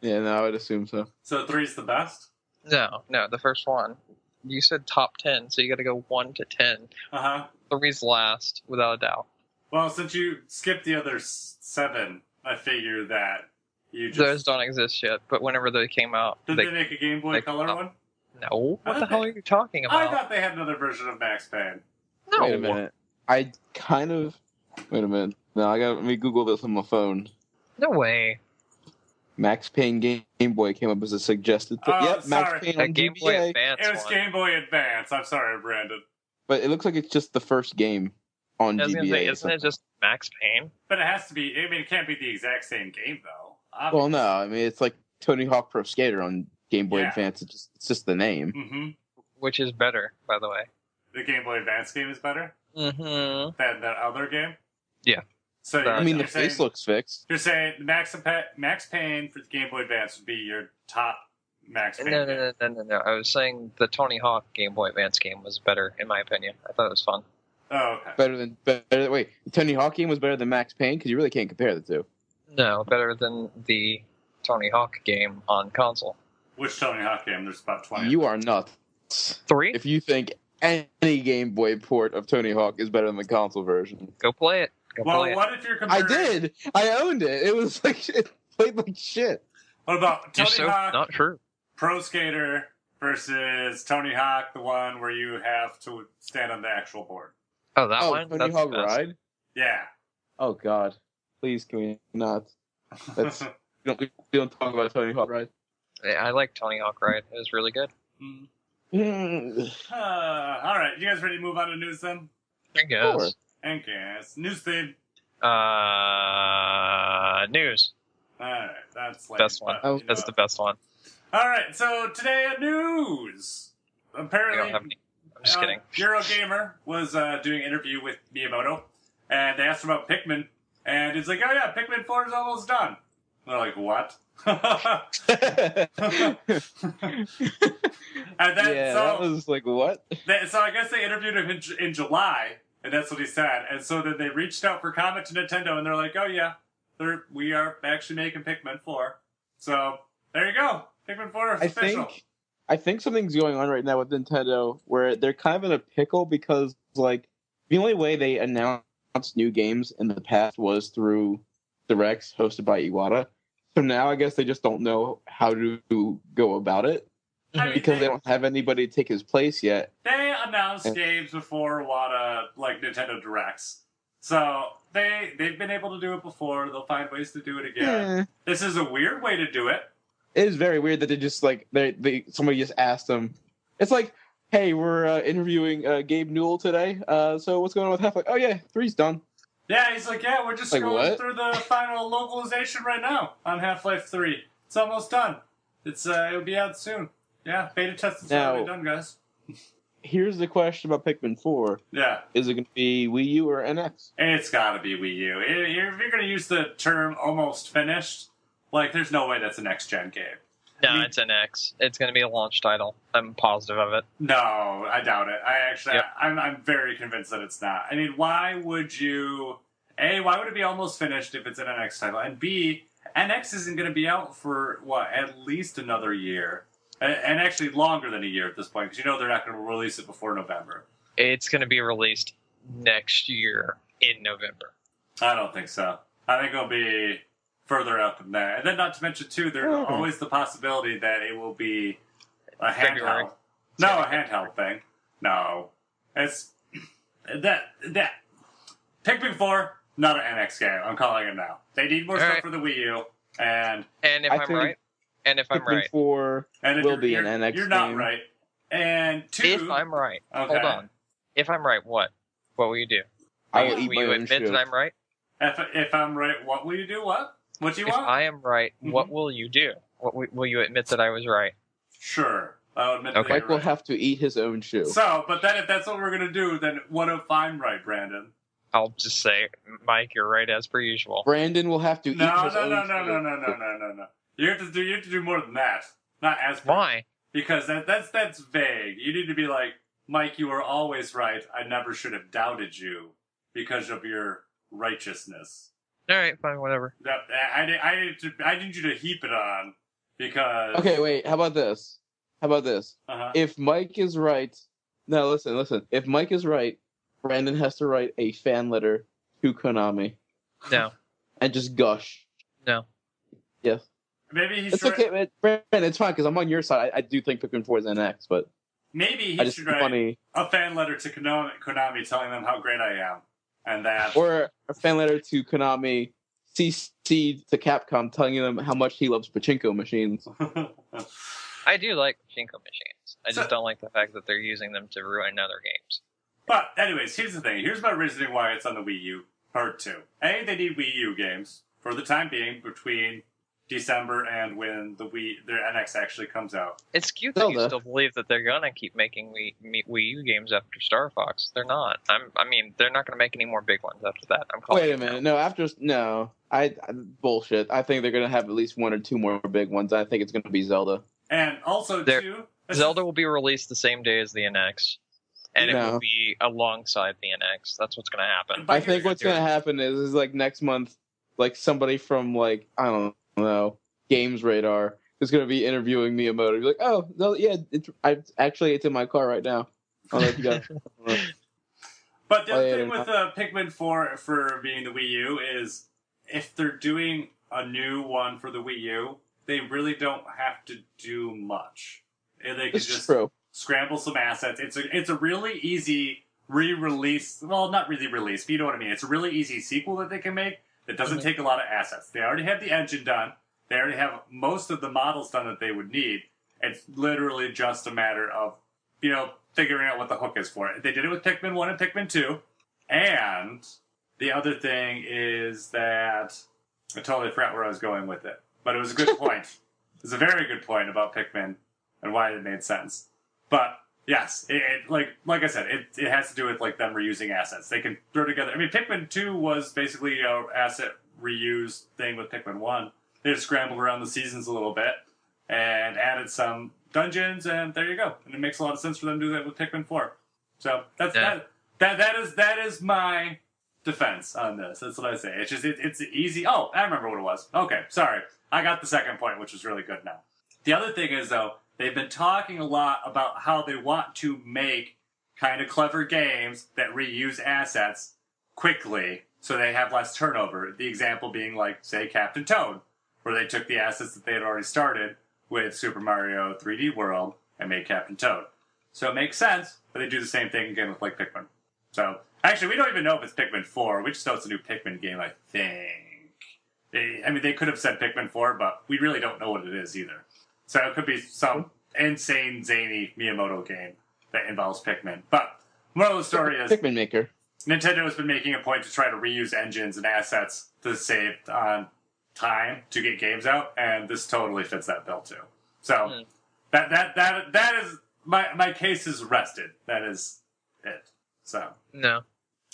Yeah, no, I would assume so. So 3's the best? No, the first one. You said top 10, so you gotta go 1 to 10. Uh-huh. 3's last, without a doubt. Well, since you skipped the other 7, I figure that you just... Those don't exist yet, but whenever they came out... Did they make a Game Boy Color one? No. What the hell are you talking about? I thought they had another version of Max Payne. No. Wait a minute. Wait a minute. No, let me Google this on my phone. No way. Max Payne Game Boy came up as a suggested. Yep, sorry. Max Payne on Game Boy GBA. Advance It was one. Game Boy Advance. I'm sorry, Brandon. But it looks like it's just the first game on I was gonna GBA. say, isn't it just Max Payne? But it has to be... I mean, it can't be the exact same game, though. Well, no. I mean, it's like Tony Hawk Pro Skater on Game Boy Yeah. Advance. It's just the name. Mm-hmm. Which is better, by the way. The Game Boy Advance game is better Mm-hmm. than that other game? Yeah. So I I mean, the you're saying, face looks fixed. You're saying Max Payne for the Game Boy Advance would be your top Max Payne game? No. I was saying the Tony Hawk Game Boy Advance game was better, in my opinion. I thought it was fun. Oh, okay. Wait, the Tony Hawk game was better than Max Payne? Because you really can't compare the two. No, better than the Tony Hawk game on console. Which Tony Hawk game? There's about 20. You are nuts. 3? If you think any Game Boy port of Tony Hawk is better than the console version. Go play it. Well, what if you're comparing... I did! I owned it! It was like, it played like shit. What about Tony Hawk not true. Pro Skater versus Tony Hawk, the one where you have to stand on the actual board? Oh, that one? Tony That's Hawk the best. Ride? Yeah. Oh, God. Please, can we not? We don't talk about Tony Hawk Ride. Yeah, I like Tony Hawk Ride. It was really good. All right, you guys ready to move on to news then? I guess. Sure. And guess. News theme. News. All right, that's lame, Best one. but, you That's know. the best one. All right, so today at news. We Apparently, don't have any. I'm just kidding. Eurogamer was doing an interview with Miyamoto, and they asked him about Pikmin, and he's like, "Oh yeah, Pikmin 4 is almost done." And they're like, "What?" And then, yeah, so, that was like, what? so I guess they interviewed him in July, and that's what he said. And so then they reached out for comment to Nintendo, and they're like, "Oh yeah, we are actually making Pikmin 4." So there you go, Pikmin 4 is official. I think something's going on right now with Nintendo where they're kind of in a pickle because, like, the only way they announced new games in the past was through Directs hosted by Iwata. So now I guess they just don't know how to go about it because they don't have anybody to take his place yet. They announced games before like Nintendo Directs. So they've been able to do it before. They'll find ways to do it again. Yeah. This is a weird way to do it. It is very weird that they just like somebody just asked them. It's like, hey, we're interviewing Gabe Newell today. So what's going on with Half-Life? Oh yeah, 3's done. Yeah, he's like, yeah, we're just Like, going what? through the final localization right now on Half-Life 3. It's almost done. It'll be out soon. Yeah, beta testing's already done, guys. Here's the question about Pikmin 4. Yeah. Is it going to be Wii U or NX? It's gotta be Wii U. If you're gonna use the term almost finished, like, there's no way that's a next-gen game. No, it's an X. It's going to be a launch title. I'm positive of it. No, I doubt it. Yep. I'm very convinced that it's not. I mean, why would it be almost finished if it's an NX title? And B, NX isn't going to be out for, at least another year. And actually longer than a year at this point, because they're not going to release it before November. It's going to be released next year in November. I don't think so. I think it'll be further out than that. And then not to mention, too, there's always the possibility that it will be a February. handheld. No, a handheld thing. No. It's... That... Pikmin 4, not an NX game. I'm calling it now. They need more stuff for the Wii U. And if I'm right, And if I'm Pikmin right. 4 And if will be an NX you're game. not right. And 2. If I'm right. Okay. Hold on. If I'm right, what? What will you do? I will eat Will my you own admit shoe. that I'm right? If I'm right, what will you do? What? What do you If want? I am right, what will you do? Will you admit that I was right? Sure. I'll admit Okay. that Mike you're will right. have to eat his own shoe. So, but then if that's what we're going to do, then what if I'm right, Brandon? I'll just say, Mike, you're right as per usual. Brandon will have to eat No. his own shoe. No. You have to do more than that. Not as per. Why? Because that's vague. You need to be like, Mike, you were always right. I never should have doubted you because of your righteousness. All right, fine, whatever. I need you to heap it on because. Okay, wait. How about this? Uh-huh. If Mike is right, no, listen. If Mike is right, Brandon has to write a fan letter to Konami No. and just gush. No. Yes. Maybe he It's should. okay, man. Brandon. It's fine because I'm on your side. I do think Pikmin 4 is NX, but Maybe I he just should think write funny. a fan letter to Konami telling them how great I am, and that. Or a fan letter to Konami, CC to Capcom, telling them how much he loves pachinko machines. I do like pachinko machines. I So- just don't like the fact that they're using them to ruin other games. But anyways, here's the thing. Here's my reasoning why it's on the Wii U. Part 2. A, they need Wii U games for the time being between December and when their NX actually comes out. It's cute that you Zelda. still believe that they're gonna keep making Wii U games after Star Fox. They're not. I mean, they're not gonna make any more big ones after that. I'm calling Wait a it now. minute. No. I bullshit. I think they're gonna have at least one or two more big ones. I think it's gonna be Zelda. And also, There- too... Zelda will be released the same day as the NX, and it No. will be alongside the NX. That's what's gonna happen. But I think what's gonna happen is like next month, like somebody from like I don't know Games Radar is gonna be interviewing Miyamoto. Be like, oh no, yeah, it's in my car right now. I'll let you guys. But the other Later. thing with Pikmin 4 for being the Wii U is if they're doing a new one for the Wii U, they really don't have to do much. And they could It's just true. scramble some assets. It's a really easy re-release. Well, not really release, but you know what I mean. It's a really easy sequel that they can make that doesn't take a lot of assets. They already have the engine done. They already have most of the models done that they would need. It's literally just a matter of, figuring out what the hook is for it. They did it with Pikmin 1 and Pikmin 2. And the other thing is that I totally forgot where I was going with it. But it was a good point. It was a very good point about Pikmin and why it made sense. But yes, like I said, it has to do with like them reusing assets. They can throw together. I mean, Pikmin 2 was basically an asset reuse thing with Pikmin 1. They just scrambled around the seasons a little bit and added some dungeons, and there you go. And it makes a lot of sense for them to do that with Pikmin 4. So that's that is my defense on this. That's what I say. It's just it's easy. Oh, I remember what it was. Okay, sorry. I got the second point, which is really good now. The other thing is though, they've been talking a lot about how they want to make kind of clever games that reuse assets quickly so they have less turnover. The example being like, say, Captain Toad, where they took the assets that they had already started with Super Mario 3D World and made Captain Toad. So it makes sense, but they do the same thing again with like Pikmin. So actually, we don't even know if it's Pikmin 4. We just know it's a new Pikmin game, I think. They could have said Pikmin 4, but we really don't know what it is either. So it could be some insane, zany Miyamoto game that involves Pikmin. But moral of the story is Pikmin Maker. Nintendo has been making a point to try to reuse engines and assets to save on time to get games out, and this totally fits that bill too. So that is my case is rested. That is it. So No.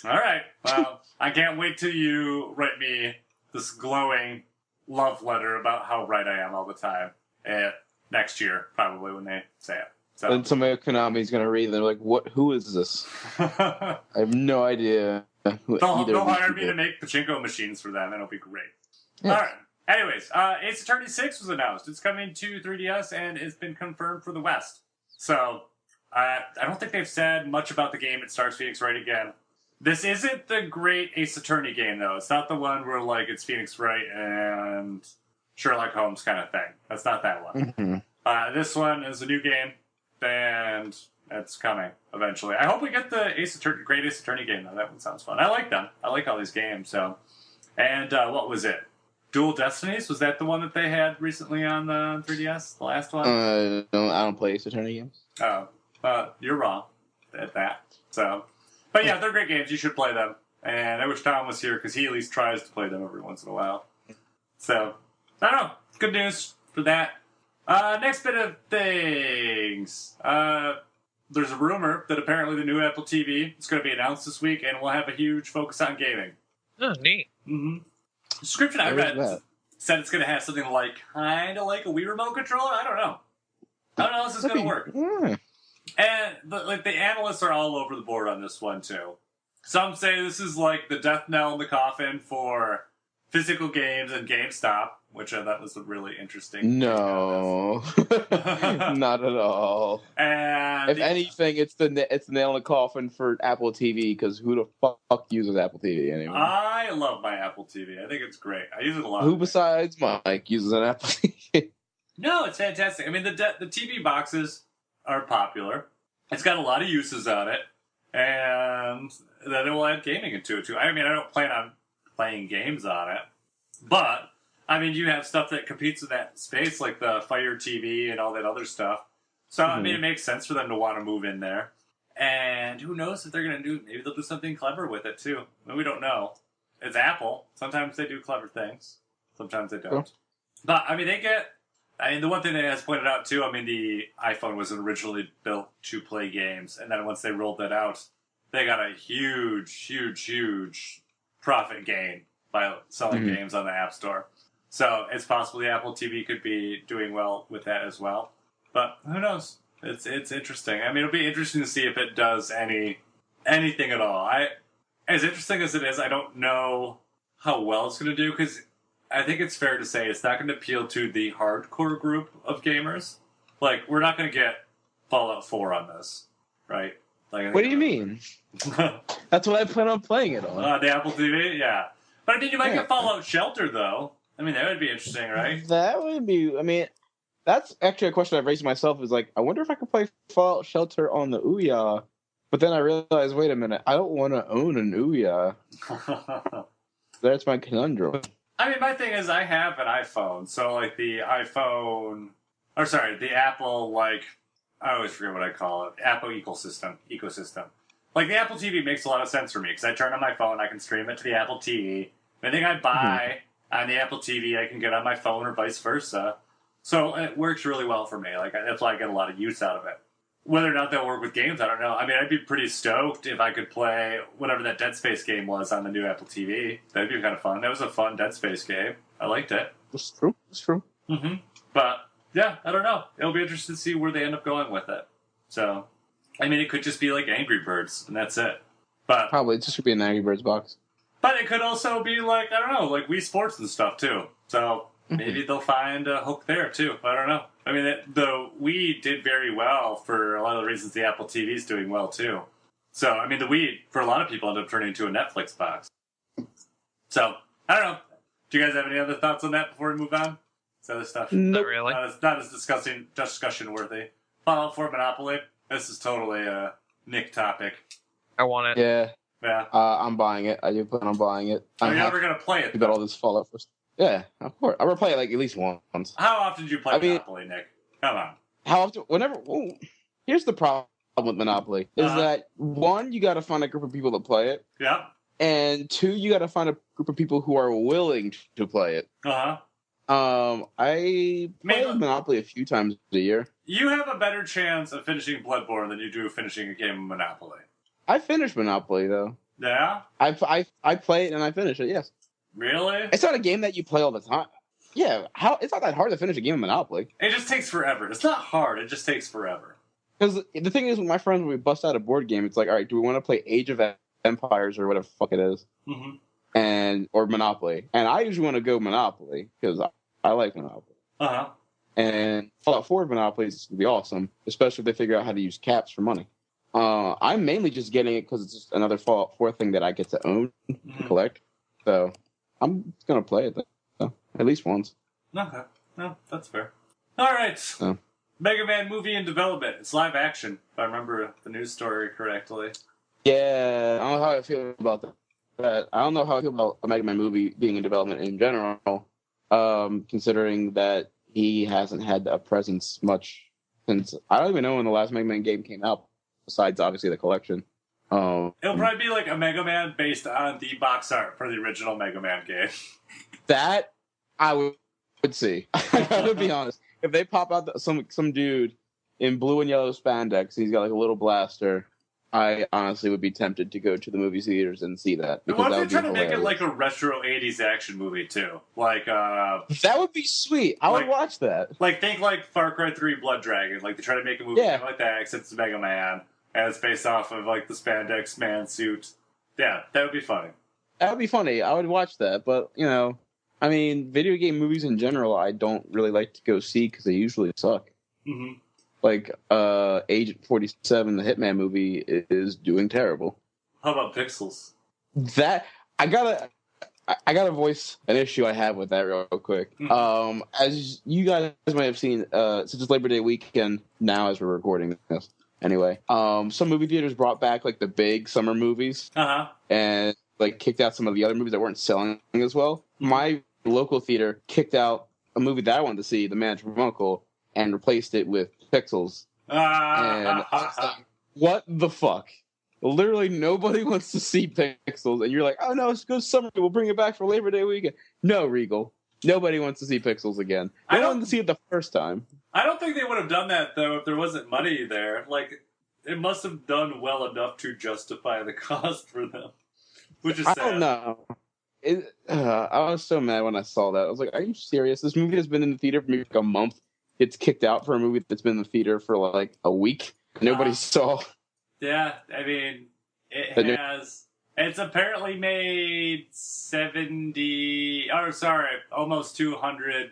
all right. Well, I can't wait till you write me this glowing love letter about how right I am all the time. Next year, probably when they say it. So And somebody at Konami's gonna read. They're like, "What? Who is this? I have no idea." Who they'll either of these hire me people- to make pachinko machines for them, and it'll be great. Yeah. All right. Anyways, Ace Attorney 6 was announced. It's coming to 3DS, and it's been confirmed for the West. So, I don't think they've said much about the game. It stars Phoenix Wright again. This isn't the great Ace Attorney game, though. It's not the one where, like, it's Phoenix Wright and Sherlock Holmes kind of thing. That's not that one. Mhm. This one is a new game, and it's coming eventually. I hope we get the Great Ace Attorney game, though. That one sounds fun. I like them. I like all these games, so. And what was it? Dual Destinies? Was that the one that they had recently on the 3DS? The last one? No, I don't play Ace Attorney games. Oh, you're wrong at that. So, but yeah, they're great games. You should play them. And I wish Tom was here because he at least tries to play them every once in a while. So, I don't know. Good news for that. Next bit of things. There's a rumor that apparently the new Apple TV is going to be announced this week and will have a huge focus on gaming. Oh, neat. Mm-hmm. The description I read said it's going to have something like, kind of like a Wii remote controller. I don't know how this is going to work. Yeah. And the analysts are all over the board on this one too. Some say this is like the death knell in the coffin for physical games and GameStop, which I thought was a really interesting. No, not at all. And if anything, it's the nail in the coffin for Apple TV because who the fuck uses Apple TV anyway? I love my Apple TV. I think it's great. I use it a lot. Who besides Mike uses an Apple TV? No, it's fantastic. I mean, the TV boxes are popular. It's got a lot of uses on it, and then it will add gaming into it too. I mean, I don't plan on playing games on it, but I mean, you have stuff that competes in that space, like the Fire TV and all that other stuff. So I mean, it makes sense for them to want to move in there. And who knows if they're going to do? Maybe they'll do something clever with it too. I mean, we don't know. It's Apple. Sometimes they do clever things. Sometimes they don't. Sure. But I mean, the one thing that has pointed out too, I mean, the iPhone was originally built to play games, and then once they rolled that out, they got a huge profit gain by selling games on the App Store. So it's possible the Apple TV could be doing well with that as well. But who knows? It's interesting. I mean, it'll be interesting to see if it does anything at all. As interesting as it is, I don't know how well it's going to do, because I think it's fair to say it's not going to appeal to the hardcore group of gamers. Like, we're not going to get Fallout 4 on this, right? Like, What do you mean? That's what I plan on playing it on. The Apple TV? Yeah. But I mean, you might get Fallout Shelter, though. I mean, that would be interesting, right? That would be... I mean, that's actually a question I've raised myself, is like, I wonder if I could play Fallout Shelter on the Ouya. But then I realized, wait a minute, I don't want to own an Ouya. That's my conundrum. I mean, my thing is, I have an iPhone, so like the Apple, like, I always forget what I call it, Apple ecosystem. Like, the Apple TV makes a lot of sense for me, because I turn on my phone, I can stream it to the Apple TV. Anything I buy on the Apple TV, I can get on my phone, or vice versa. So it works really well for me. Like, that's why I get a lot of use out of it. Whether or not they'll work with games, I don't know. I mean, I'd be pretty stoked if I could play whatever that Dead Space game was on the new Apple TV. That'd be kind of fun. That was a fun Dead Space game. I liked it. It's true. Mm-hmm. But, yeah, I don't know. It'll be interesting to see where they end up going with it. So, I mean, it could just be like Angry Birds, and that's it. But probably. It just should be an Angry Birds box. But it could also be like, I don't know, like Wii Sports and stuff, too. So, maybe they'll find a hook there, too. I don't know. I mean, the Wii did very well for a lot of the reasons the Apple TV is doing well, too. So, I mean, the Wii, for a lot of people, ended up turning into a Netflix box. So, I don't know. Do you guys have any other thoughts on that before we move on? This other stuff? Not really. Not as discussion-worthy. Fallout 4 Monopoly. This is totally a Nick topic. I want it. Yeah. I'm buying it. I do plan on buying it. Are you ever going to play it? You got all this Fallout first. Yeah, of course. I'm going to play it like at least once. How often do you play Monopoly, Nick? Come on. How often? Whenever. Well, here's the problem with Monopoly. Is that, one, you got to find a group of people to play it. Yeah. And two, you got to find a group of people who are willing to play it. I play Monopoly a few times a year. You have a better chance of finishing Bloodborne than you do finishing a game of Monopoly. I finished Monopoly, though. Yeah? I play it and I finish it, yes. Really? It's not a game that you play all the time. Yeah, it's not that hard to finish a game of Monopoly. It just takes forever. It's not hard, it just takes forever. Because the thing is, with my friends, when we bust out a board game, it's like, all right, do we want to play Age of Empires or whatever the fuck it is? Mm-hmm. Or Monopoly. And I usually want to go Monopoly, because I like Monopoly. Uh-huh. And Fallout 4 Monopoly is going to be awesome, especially if they figure out how to use caps for money. I'm mainly just getting it because it's just another Fallout 4 thing that I get to own and collect. So I'm going to play it at least once. Okay. No, that's fair. All right. So. Mega Man movie in development. It's live action, if I remember the news story correctly. Yeah, I don't know how I feel about that. I don't know how I feel about a Mega Man movie being in development in general. considering that he hasn't had a presence much since I don't even know when the last Mega Man game came out. Besides, obviously, the collection. It'll probably be like a Mega Man based on the box art for the original Mega Man game. That I would see. I gotta be honest. If they pop out some dude in blue and yellow spandex, he's got like a little blaster, I honestly would be tempted to go to the movie theaters and see that. What if they try to make it like a retro 80s action movie, too? Like, that would be sweet. I would watch that. Like, think like Far Cry 3 Blood Dragon. Like, they try to make a movie like that, except it's Mega Man, and it's based off of, like, the spandex man suit. Yeah, that would be funny. That would be funny. I would watch that, but, you know, I mean, video game movies in general, I don't really like to go see because they usually suck. Mm-hmm. Like, Agent 47, the Hitman movie, is doing terrible. How about Pixels? That I gotta voice an issue I have with that real quick. Mm-hmm. As you guys might have seen, since it's Labor Day weekend now, as we're recording this, anyway, some movie theaters brought back like the big summer movies, and like kicked out some of the other movies that weren't selling as well. Mm-hmm. My local theater kicked out a movie that I wanted to see, The Man from Uncle, and replaced it with Pixels. And I was like, what the fuck? Literally nobody wants to see Pixels, and you're like, oh no, it's go summer, we'll bring it back for Labor Day weekend. No, Regal. Nobody wants to see Pixels again. They wanted to see it the first time. I don't think they would have done that, though, if there wasn't money there. Like, it must have done well enough to justify the cost for them. Which is sad. I don't know. I was so mad when I saw that. I was like, are you serious? This movie has been in the theater for maybe like a month. It's kicked out for a movie that's been in the theater for like a week. Nobody saw. Yeah, I mean, it's apparently made almost $200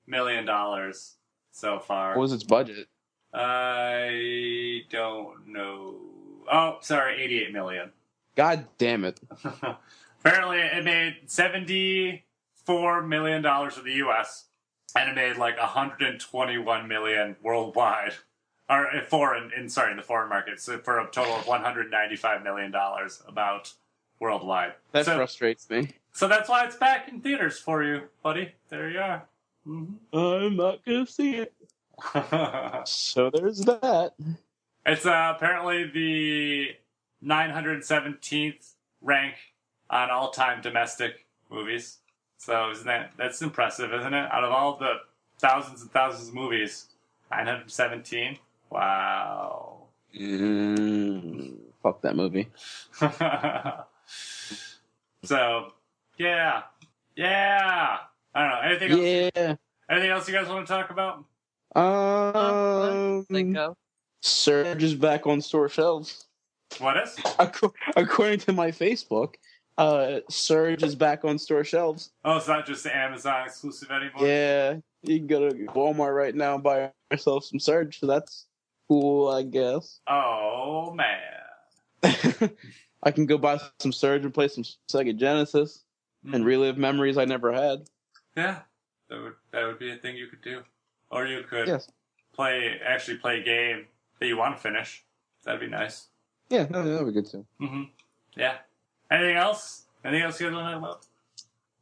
million so far. What was its budget? I don't know. Oh, sorry, $88 million. God damn it. Apparently, it made $74 million in the U.S., and it made like $121 million worldwide. Or in the foreign market. So for a total of $195 million about worldwide. That frustrates me. So that's why it's back in theaters for you, buddy. There you are. Mm-hmm. I'm not going to see it. So there's that. It's apparently the 917th rank on all-time domestic movies. So that's impressive, isn't it? Out of all the thousands and thousands of movies, 917. Wow. Fuck that movie. So, yeah. I don't know. Anything else? Anything else you guys want to talk about? Surge is back on store shelves. What is? According to my Facebook, Surge is back on store shelves. Oh, it's not just the Amazon exclusive anymore? Yeah. You can go to Walmart right now and buy yourself some Surge, so that's cool, I guess. Oh, man. I can go buy some Surge and play some Sega Genesis and relive memories I never had. Yeah, that would be a thing you could do. Or you could play a game that you want to finish. That'd be nice. Yeah, that'd be good too. Mm-hmm. Yeah. Anything else? Anything else you guys want to talk about?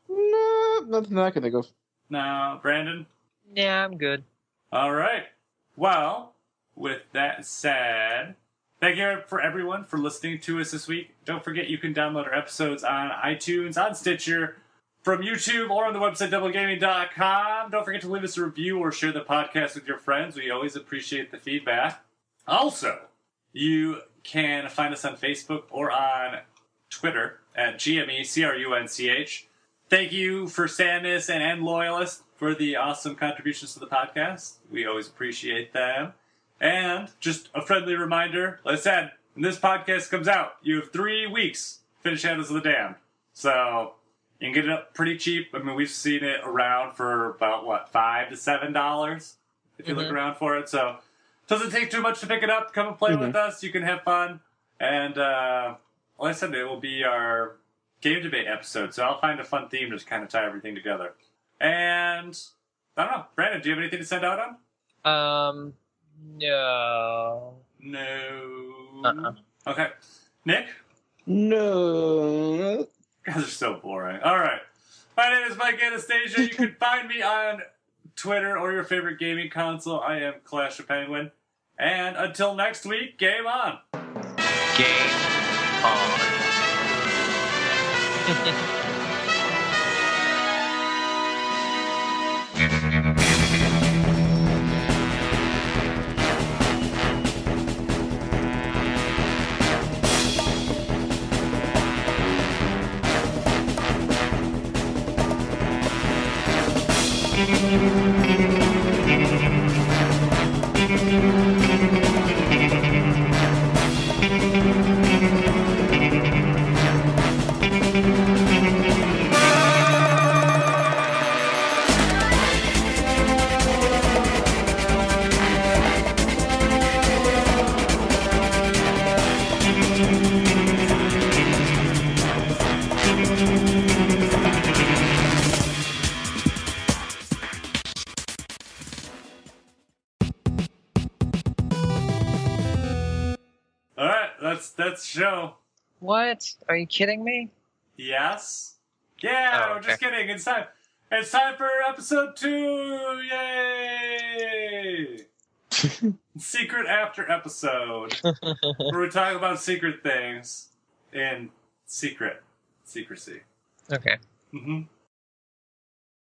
No, nothing that I can think of. No, Brandon? Yeah, I'm good. All right. Well, with that said, thank you for everyone for listening to us this week. Don't forget you can download our episodes on iTunes, on Stitcher, from YouTube, or on the website doublegaming.com. Don't forget to leave us a review or share the podcast with your friends. We always appreciate the feedback. Also, you can find us on Facebook or on Twitter at GMECRUNCH. Thank you for Samus and Loyalist for the awesome contributions to the podcast. We always appreciate them. And just a friendly reminder, like I said, when this podcast comes out, you have 3 weeks to finish Shadows of the Damned. So you can get it up pretty cheap. I mean, we've seen it around for about, $5 to $7 if you look around for it. So it doesn't take too much to pick it up. Come and play with us. You can have fun. And like I said, it will be our game debate episode. So I'll find a fun theme to kind of tie everything together. And I don't know. Brandon, do you have anything to send out on? No. Okay. Nick? No. You guys are so boring. All right. My name is Mike Anastasia. You can find me on Twitter or your favorite gaming console. I am Clash of Penguin. And until next week, game on. Game on. That's the show. What? Are you kidding me? Yes. Yeah, Oh, okay. Just kidding. It's time. It's time for episode 2. Yay! Secret after episode, where we talk about secret things in secrecy. Okay. Mm-hmm.